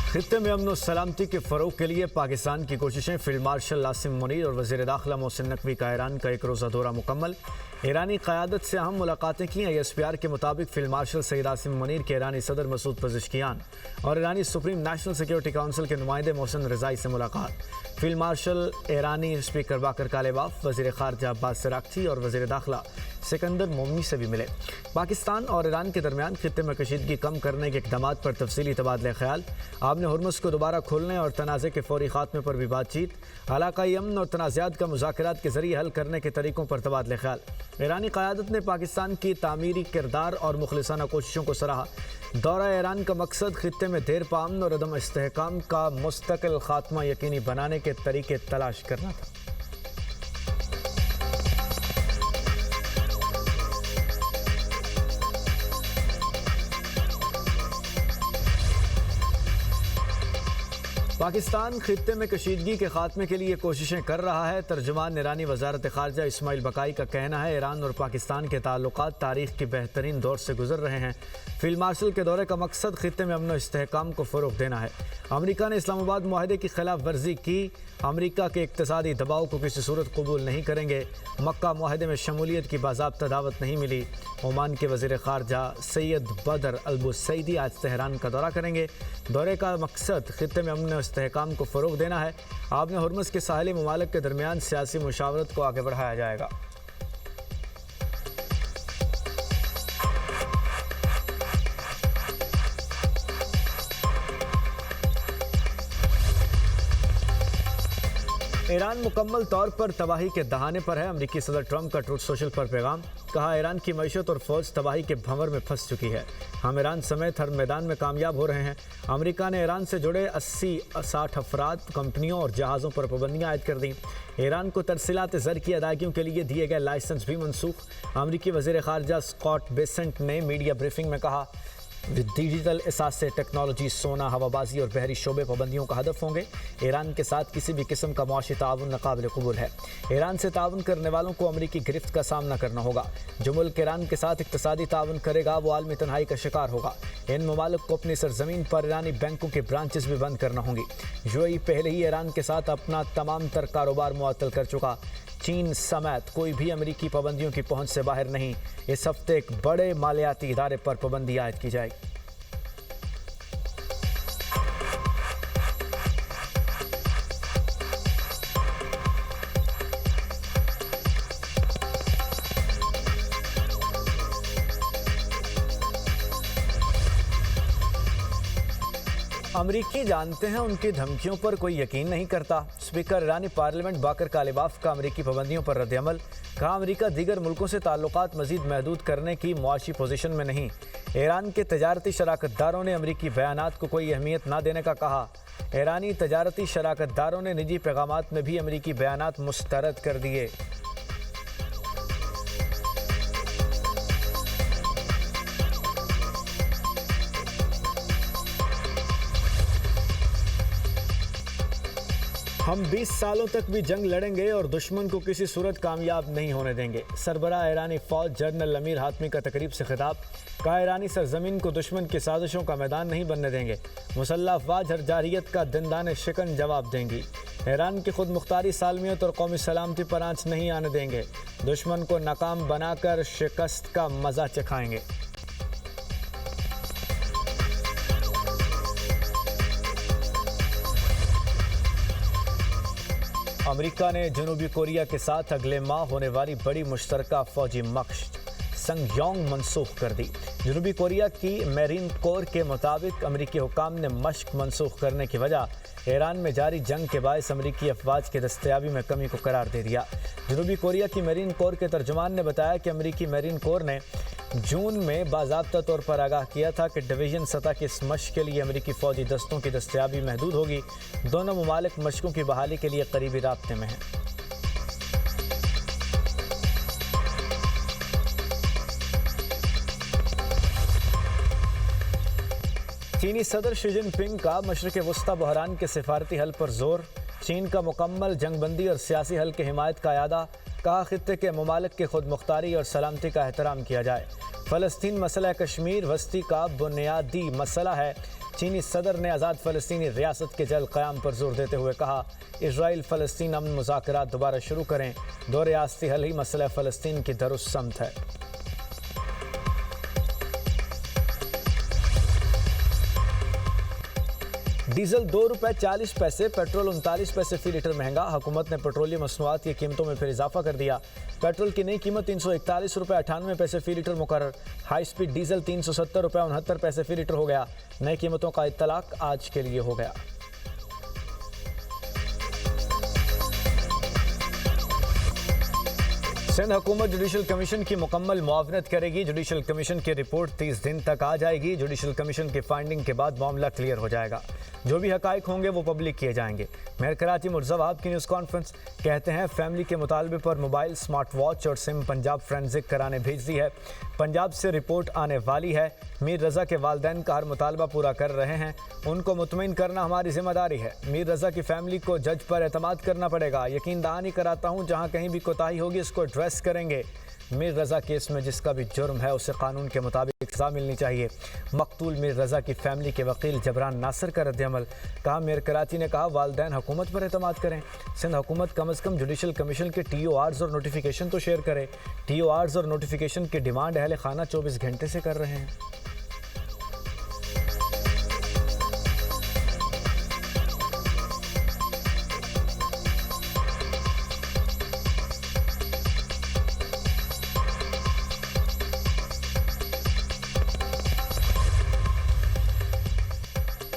खित्ते में अमन और सलामती के फ़रोग के लिए पाकिस्तान की कोशिशें। फील्ड मार्शल नासिम मुनीर और वज़ीर दाखिला मोहसिन नकवी का ईरान का एक रोज़ा दौरा मुकम्मल। ईरानी क़यादत से अहम मुलाकातें की। ISPR के मुताबिक फील्ड मार्शल सईद नासिम मुनीर के ईरानी सदर मसूद पज़ेश्कियान और ईरानी सुप्रीम नेशनल सिक्योरिटी काउंसिल के नुमाइंदे मोहसिन रज़ाई से मुलाकात। फील्ड मार्शल ईरानी स्पीकर बाकर कालेबाफ, वज़ीर ख़ारजा अब्बास सराक्ची और वज़ीर दाखिला सिकंदर मोमनी से भी मिले। पाकिस्तान और ईरान के दरमियान खित्ते में कशीदगी कम करने के इक़दामात पर तफसीली तबादला ख्याल। आबने हुर्मुज़ को दोबारा खोलने और तनाज़े के फौरी खात्मे पर भी बातचीत। इलाक़ाई अमन और तनाज़ात का मुज़ाकरात के ज़रिए हल करने के तरीक़ों पर तबादला ख्याल। ईरानी क़यादत ने पाकिस्तान की तामीरी किरदार और मुखलिसाना कोशिशों को सराहा। दौरा ईरान का मकसद खित्ते में देर पामन और अदम इस्तेहकाम का मुस्तकिल खात्मा यकीनी बनाने के तरीके तलाश करना था। पाकिस्तान खित्ते में कशीदगी के खात्मे के लिए कोशिशें कर रहा है। तर्जुमान ईरानी वज़ारत ख़ारजा इस्माइल बकाई का कहना है, ईरान और पाकिस्तान के ताल्लुकात तारीख़ के बेहतरीन दौर से गुजर रहे हैं। फील्ड मार्शल के दौरे का मकसद खित्ते में अमन और इस्तेहकाम को फ़रोग़ देना है। अमरीका ने इस्लामाबाद मुआहदे की खिलाफ वर्जी की। अमरीका के इक़्तिसादी दबाव को किसी सूरत कबूल नहीं करेंगे। मक्का मुआहदे में शमूलियत की बाज़ाब्ता दावत नहीं मिली। ओमान के वज़ीर ख़ारजा सैयद बदर अल-बुसैदी आज तेहरान का दौरा करेंगे। दौरे का मकसद खित्ते में अमन और इस्तेहकाम को फ़रोग़ देना है। आबने हुर्मुज़ के साहिली ममालिक के दरमियान सियासी मुशावरत को आगे बढ़ाया जाएगा। ईरान मुकम्मल तौर पर तबाही के दहाने पर है। अमरीकी सदर ट्रंप का ट्रूथ सोशल पर पैगाम। कहा, ईरान की मईशत और फौज तबाही के भंवर में फंस चुकी है। हम ईरान समेत हर मैदान में कामयाब हो रहे हैं। अमरीका ने ईरान से जुड़े 80-60 अफराद, कंपनियों और जहाज़ों पर पाबंदियाँ आयद कर दी। ईरान को तरसीलात ज़र की अदायगियों के लिए दिए गए लाइसेंस भी मनसूख। अमरीकी वज़ीर ख़ारजा स्कॉट बेसेंट ने मीडिया ब्रीफिंग में कहा, डिजिटल असासे, टेक्नोलॉजी, सोना, हवाबाजी और बहरी शोबे पाबंदियों का हदफ होंगे। ईरान के साथ किसी भी किस्म का मुआशी ताउन नाकाबिल कबूल है। ईरान से ताउन करने वालों को अमरीकी गिरफ्त का सामना करना होगा। जो मुल्क ईरान के साथ इक़्तिसादी ताउन करेगा वो आलमी तन्हाई का शिकार होगा। इन ममालिक को अपनी सरजमीन पर ईरानी बैंकों के ब्रांचेस भी बंद करना होंगी। UAE पहले ही ईरान के साथ अपना तमाम तर कारोबार मुअत्तल कर चुका। चीन समेत कोई भी अमरीकी पाबंदियों की पहुंच से बाहर नहीं। इस हफ्ते एक बड़े मालियाती इदारे पर पाबंदी आयद की जाएगी। अमरीकी जानते हैं उनकी धमकियों पर कोई यकीन नहीं करता। स्पीकर ईरानी पार्लियामेंट बाकर कालेबाफ का अमरीकी पाबंदियों पर रद्द-ए-अमल। कहा, अमरीका दीगर मुल्कों से ताल्लुकात मजीद महदूद करने की मुआशी पोजीशन में नहीं। ईरान के तजारती शराकतदारों ने अमरीकी बयानात को कोई अहमियत न देने का कहा। ईरानी तजारती शराकतदारों ने निजी पैगामात में भी अमरीकी बयानात मुस्तरद कर दिए। हम 20 सालों तक भी जंग लड़ेंगे और दुश्मन को किसी सूरत कामयाब नहीं होने देंगे। सरबराह ईरानी फ़ौज जनरल अमीर हातमी का तकरीब से खिताब। कहा, ईरानी सरजमीन को दुश्मन की साजिशों का मैदान नहीं बनने देंगे। मुसल्लह अफ़वाज हर जारहियत का दिनदाने शिकन जवाब देंगी। ईरान की खुद मुख्तारी, सालमियत और कौमी सलामती पर आंच नहीं आने देंगे। दुश्मन को नाकाम बनाकर शिकस्त का मज़ा चखाएंगे। अमेरिका ने जनूबी कोरिया के साथ अगले माह होने वाली बड़ी मुश्तरका फौजी मशक़ संगयोंग मनसूख कर दी। जनूबी कोरिया की मेरीन कोर के मुताबिक अमरीकी हुकाम ने मशक़ मनसूख करने की वजह ईरान में जारी जंग के बायस अमरीकी अफवाज की दस्तयाबी में कमी को करार दे दिया। जनूबी कोरिया की मेरीन कोर के तर्जुमान ने बताया कि अमरीकी मेरीन कोर ने जून में बाज़ाब्ता तौर पर आगाह किया था कि डिवीज़न सतह की इस मशक़ के लिए अमरीकी फ़ौजी दस्तों की दस्तयाबी महदूद होगी। दोनों ममालिक मशक़ों की बहाली के लिए करीबी राब्ते में हैं। चीनी सदर शी जिनपिंग का मशरिक़ वस्ता बहरान के सिफारती हल पर जोर। चीन का मुकम्मल जंगबंदी और सियासी हल की हिमायत का इरादा। कहा खित्ते के ममालिक की खुद मुख्तारी और सलामती का एहतराम किया जाए। फ़लस्तीन मसला कश्मीर वस्ती का बुनियादी मसला है। चीनी सदर ने आज़ाद फ़लस्तीनी रियासत के जल्द क़याम पर जोर देते हुए कहा, इजराइल फ़लस्तीन अमन मुज़ाकरात दोबारा शुरू करें। दो रियासती हल ही मसला फ़लस्तीन की दरुस्समत है। डीजल ₹2.40, पेट्रोल 39 पैसे फी लीटर महंगा। हुकूमत ने पेट्रोलियम मसनूआत की कीमतों में फिर इजाफा कर दिया। पेट्रोल की नई कीमत ₹341.98 फी लीटर मुकर्रर। हाई स्पीड डीजल ₹370.69 फी लीटर हो गया। नई कीमतों का इत्तलाक आज के लिए हो गया। सिंध हुकूमत जुडिशल कमीशन की मुकम्मल मुआवनत करेगी। जुडिशल कमीशन की रिपोर्ट 30 दिन तक आ जाएगी। जुडिशल कमीशन की फाइंडिंग के बाद मामला क्लियर हो जाएगा। जो भी हकाइक होंगे वो पब्लिक किए जाएंगे। मेयर कराची मुर्ज़वाब की न्यूज़ कॉन्फ्रेंस कहते हैं, फैमिली के मुतालबे पर मोबाइल, स्मार्ट वॉच और सिम पंजाब फोरेंसिक कराने भेज दी है। पंजाब से रिपोर्ट आने वाली है। मीर रज़ा के वालिदैन का हर मुतालबा पूरा कर रहे हैं। उनको मुतमईन करना हमारी जिम्मेदारी है। मीर रज़ा की फैमिली को जज पर एतमाद करना पड़ेगा। यकीन दहानी कराता हूँ, जहाँ कहीं भी कोताही होगी इसको एड्रेस करेंगे। मीर रज़ा केस में जिसका भी जुर्म है उसे कानून के मुताबिक सज़ा मिलनी चाहिए। मकतूल मीर रज़ा की फैमिली के वकील जबरान नासिर का रद्द-ए-अमल। कहा, मेयर कराची ने कहा, वालिदैन हुकूमत पर एतमाद करें। सिंध हुकूमत कम अज़ कम जुडिशल कमीशन के TORs और नोटिफिकेशन तो शेयर करे। TORs और नोटिफिकेशन की डिमांड अहले खाना 24 घंटे से कर रहे हैं।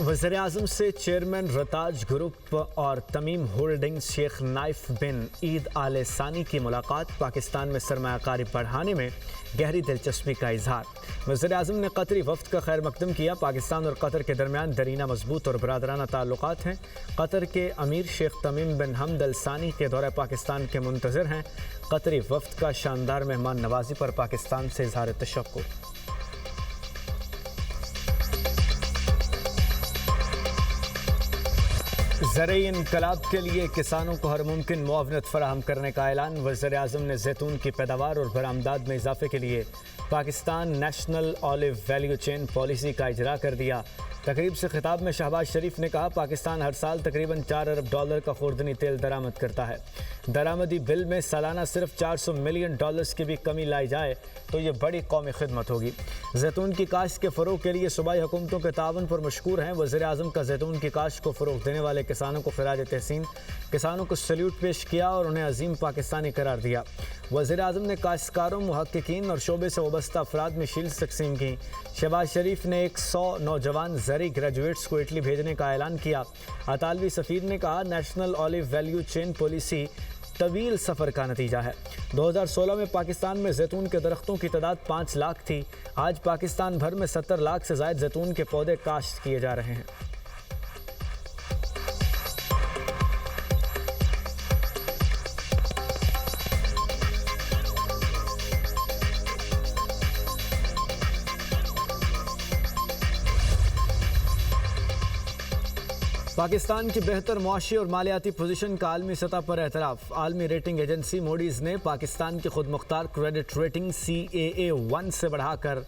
वज़ीर-ए-आज़म से चेयरमैन रताज ग्रुप और तमीम होल्डिंग्स शेख नाइफ बिन ईद आल सानी की मुलाकात। पाकिस्तान में सरमायाकारी बढ़ाने में गहरी दिलचस्पी का इजहार। वज़ीर-ए-आज़म ने कतरी वफ्द का खैर मकदम किया। पाकिस्तान और कतर के दरमियान दरीना मजबूत और बरादराना ताल्लुकात हैं। कतर के अमीर शेख तमीम बिन हमद अल सानी के दौरे पाकिस्तान के मुंतज़िर हैं। कतरी वफ्द का शानदार मेहमान नवाजी पर पाकिस्तान से इजहार तशक्कुर। ज़रई इनकलाब के लिए किसानों को हर मुमकिन मुआवनत फराहम करने का ऐलान। वज़ीर-ए-आज़म ने जैतून की पैदावार और बरामदात में इजाफे के लिए Pakistan national olive value chain policy का इजरा कर दिया। तकरीब से खिताब में शहबाज शरीफ ने कहा, पाकिस्तान हर साल तकरीबन $4 अरब का खुर्दनी तेल दरामद करता है। दरामदी बिल में सालाना सिर्फ $400 मिलियन की भी कमी लाई जाए तो ये बड़ी कौमी खिदमत होगी। जैतून की काश्त के फ़रोग के लिए सूबाई हुकूमतों के तावन पर मशकूर हैं। वज़ीर-ए-आज़म का जैतून की काश्त को फ़रोग देने वाले किसानों को खिराज तहसीन। किसानों को सल्यूट पेश किया और उन्हें अजीम पाकिस्तानी करार दिया। वज़ीर-ए-आज़म ने काश्तकारों, मुहक्किकीन और शोबे से वाबस्ता अफराद में शील्ड्स तकसीम की। शहबाज शरीफ ने 100 नौजवान ज़रई ग्रेजुएट्स को इटली भेजने का ऐलान किया। अतालवी सफ़ीर ने कहा, national olive value chain policy तवील सफ़र का नतीजा है। 2016 में पाकिस्तान में जैतून के दरख्तों की तादाद 5 लाख थी। आज पाकिस्तान भर में 70 लाख से ज़ायद जैतून के पौधे काश्त किए जा रहे हैं। पाकिस्तान की बेहतर मुआशी और मालियाती पोजीशन का आलमी सतह पर एतराफ़। आलमी रेटिंग एजेंसी मूडीज़ ने पाकिस्तान की खुद मुख्तार क्रेडिट रेटिंग CAA1 से बढ़ाकर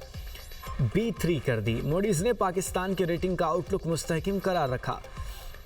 B3 कर दी। मूडीज़ ने पाकिस्तान की रेटिंग का आउटलुक मुस्तहकम करार रखा।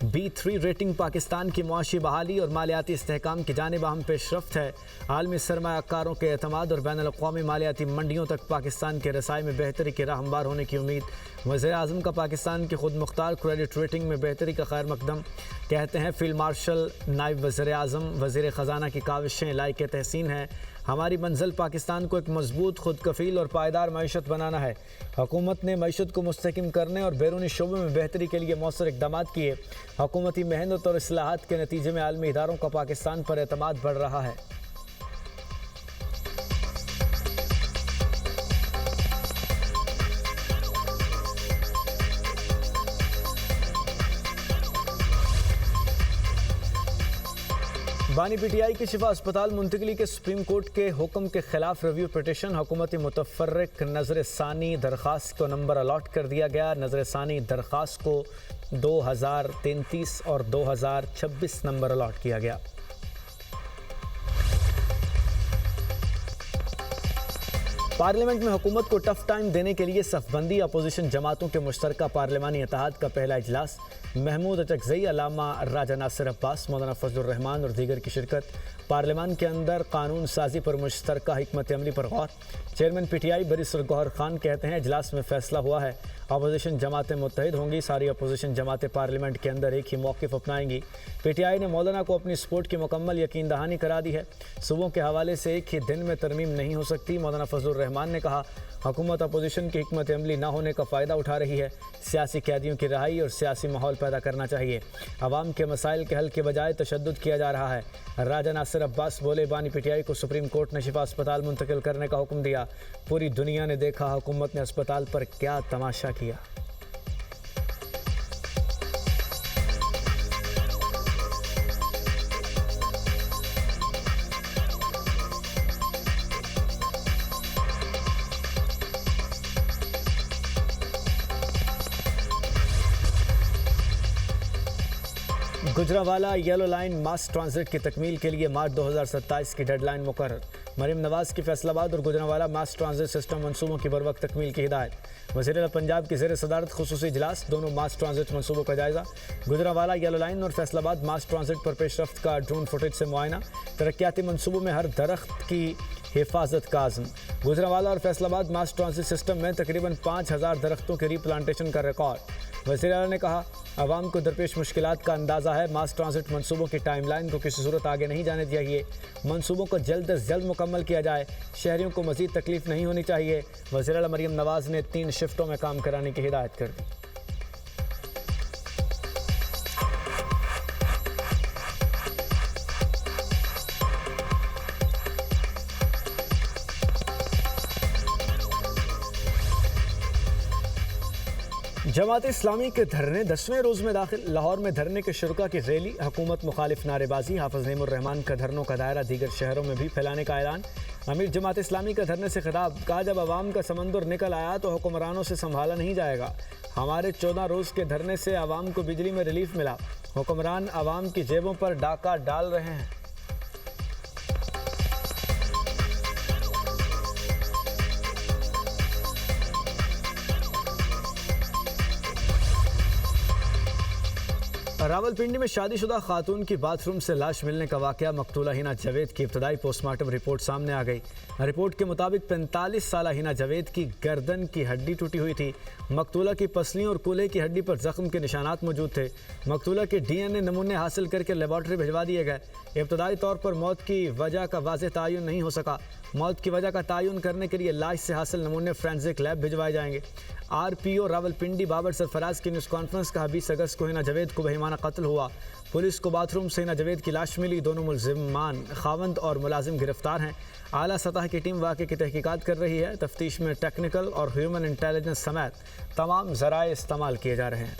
B3 रेटिंग पाकिस्तान की मुआशी बहाली और मालियाती इस्तेहकाम की जानिब अहम पेशरफ्त है। आलमी सरमायाकारों के एतमाद और बैनुल-अक़वामी मालियाती मंडियों तक पाकिस्तान के रसाई में बेहतरी के राह हमवार होने की उम्मीद। वज़ीर-ए-आज़म का पाकिस्तान की खुद मुख्तार क्रेडिट रेटिंग में बेहतरी का खैर मकदम। कहते हैं, फील्ड मार्शल नायब वज़ीर-ए-आज़म वज़ीर ख़ज़ाना की काविशें लायक तहसीन हैं। हमारी मंजिल पाकिस्तान को एक मजबूत, खुद कफ़ील और पायदार मईशत बनाना है। हुकूमत ने मईशत को मुस्तहकम करने और बैरूनी शोबे में बेहतरी के लिए मौसर इक़दाम किए। हुकूमती मेहनत और इस्लाहात के नतीजे में आलमी इदारों का पाकिस्तान पर एतमाद बढ़ रहा है। बानी PTI की शिफा अस्पताल मुंतकली के सुप्रीम कोर्ट के हुक्म के खिलाफ रिव्यू पिटिशन। हुकूमती मुतफर्रिक नजर सानी दरख्वास्त को नंबर अलॉट कर दिया गया। नजर सानी दरख्वास्त को 2033 और 2026 नंबर अलॉट किया गया। पार्लियामेंट में हुकूमत को टफ टाइम देने के लिए सफबंदी अपोजिशन जमातों के मुश्तरका पार्लिमानी इत्तेहाद का पहला इजलास। महमूद अचकजई, अल्लामा राजा नासिर अब्बास, मौलाना फजलुर रहमान और दीगर की शिरकत। पार्लियामान के अंदर कानून साजी पर मुश्तरका हिकमत अमली पर गौर। Chairman PTI barrister Gohar Khan कहते हैं इजलास में फैसला हुआ है, अपोजिशन जमातें मुत्तहिद होंगी। सारी अपोजिशन जमातें पार्लियामेंट के अंदर एक ही मौक़िफ़ अपनाएंगी। PTI ने मौलाना को अपनी सपोर्ट की मुकम्मल यकीन दहानी करा दी है। सूबों के हवाले से एक ही दिन में तरमीम नहीं हो सकती। मौलाना फजलुर रहमान ने कहा हुकूमत अपोजिशन की हिकमत अमली ना होने का फ़ायदा उठा रही है। सियासी कैदियों की रिहाई और सियासी माहौल पैदा करना चाहिए। अवाम के मसाइल के हल के बजाय तशद्दुद किया जा रहा है। राजा नासिर अब्बास बोले, बानी PTI को सुप्रीम कोर्ट ने शिफा अस्पताल मुंतकिल करने का हुक्म दिया। पूरी दुनिया ने देखा हुकूमत ने अस्पताल पर क्या तमाशा किया। गुजरांवाला येलो लाइन मास ट्रांजिट की तकमील के लिए मार्च 2027 की डेडलाइन मुकर्रर। मरीम नवाज की फैसलाबाद और गुजरांवाला मास ट्रांजिट सिस्टम मनसूबों की बरवक्त तकमील की हिदायत। वज़ीर पंजाब की ज़ेर सदारत खुसूसी इजलास, दोनों मास ट्रांजिट मनसूबों का जायज़ा। गुजरांवाला येलो लाइन और फैसलाबाद मास ट्रांजिट पर पेशरफ्त का ड्रोन फुटेज से मुआयना। तरक्याती मनसूबों में हर दरख्त की हिफाजत का आज़म। गुजरांवाला और फैसलाबाद मास ट्रांजिट सिस्टम में तकरीबन 5000 दरख्तों के रीप्लांटेशन का रिकॉर्ड। वज़ीर आला ने कहा अवाम को दरपेश मुश्किलात का अंदाज़ा है। मास ट्रांजिट मनसूबों की टाइमलाइन को किसी सूरत आगे नहीं जाने चाहिए। मनसूबों को जल्द अज जल्द मुकम्मल किया जाए। शहरियों को मज़ीद तकलीफ नहीं होनी चाहिए। वज़ीर आला मरीम नवाज़ ने 3 शिफ्टों में काम कराने की हिदायत कर दी। जमात इस्लामी के धरने 10वें रोज़ में दाखिल। लाहौर में धरने के शुरका की रैली, हुकूमत मुखालिफ नारेबाजी। हाफिज नईमुर रहमान का धरनों का दायरा दीगर शहरों में भी फैलाने का ऐलान। अमीर जमात इस्लामी का धरने से खिताब, कहा जब अवाम का समंदर निकल आया तो हुक्मरानों से संभाला नहीं जाएगा। हमारे 14 रोज़ के धरने से अवाम को बिजली में रिलीफ मिला। हुक्मरान अवाम की जेबों पर डाका डाल रहे हैं। रावलपिंडी में शादीशुदा खातून की बाथरूम से लाश मिलने का वाकया। मकतूला हिना जावेद की इब्तदाई पोस्टमार्टम रिपोर्ट सामने आ गई। रिपोर्ट के मुताबिक 45 साल हिना जावेद की गर्दन की हड्डी टूटी हुई थी। मकतूला की पसलियों और कूल्हे की हड्डी पर जख्म के निशानात मौजूद थे। मकतूला के DNA नमूने हासिल करके लेबॉर्ट्री भिजवा दिए गए। इब्तदाई तौर पर मौत की वजह का वाज़ेह तायुन नहीं हो सका। मौत की वजह का तायुन करने के लिए लाश से हासिल नमूने फोरेंसिक लैब भिजवाए जाएंगे। RPO रावलपिंडी बाबर सरफराज की न्यूज़ कॉन्फ्रेंस का 20 अगस्त को हिना जावेद को बेईमाना कत्ल हुआ। पुलिस को बाथरूम से हिना जावेद की लाश मिली। दोनों मुलजिमान खावंद और मुलाजिम गिरफ्तार हैं। आला सतह की टीम वाक़े की तहकीकात कर रही है। तफ्तीश में टेक्निकल और ह्यूमन इंटेलिजेंस समेत तमाम ज़राए इस्तेमाल किए जा रहे हैं।